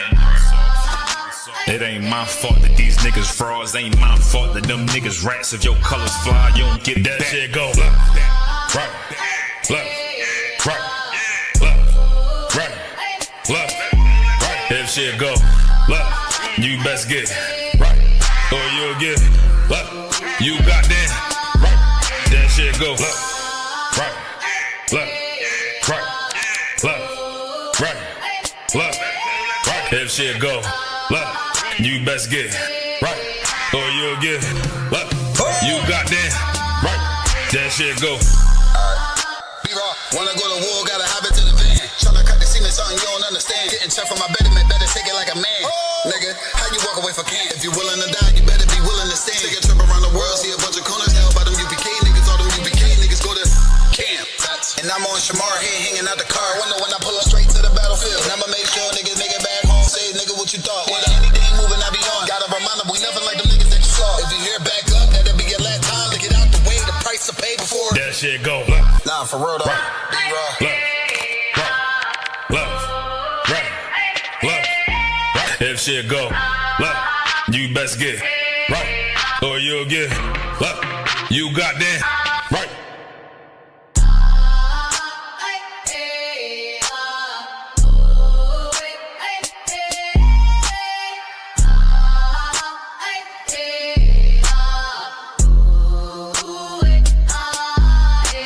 It ain't my fault that these niggas frauds. It ain't my fault that them niggas rats. If your colors fly, you don't get that shit go. Look. If shit go, look, you best get right, or you'll get, look, you got that. That shit go, look. If shit go, look, you best get right, or you'll get, look, you got that, right, that shit go. B-Raw, wanna go to war, gotta hop into the van. Tryna cut the semen, something you don't understand. Getting checked from my betterment, better take it like a man. Nigga, how you walk away from camp? If you willing to die, you better be willing to stand. Take a trip around the world, see a bunch of corners held by them UPK niggas. All them UPK niggas go to camp. And I'm on Shamar here hanging out the car. Wonder when I pull up straight to the battlefield. shit go left. Nah, for real though. Left, right, left. If shit go left, you best get right, or you'll get left. You goddamn right.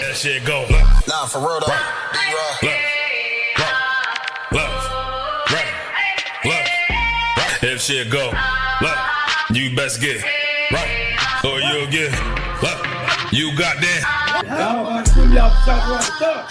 That shit go left. Nah, for real though. Left. If shit go left, you best get right, or you'll get left. You goddamn. How about some y'all stop right there?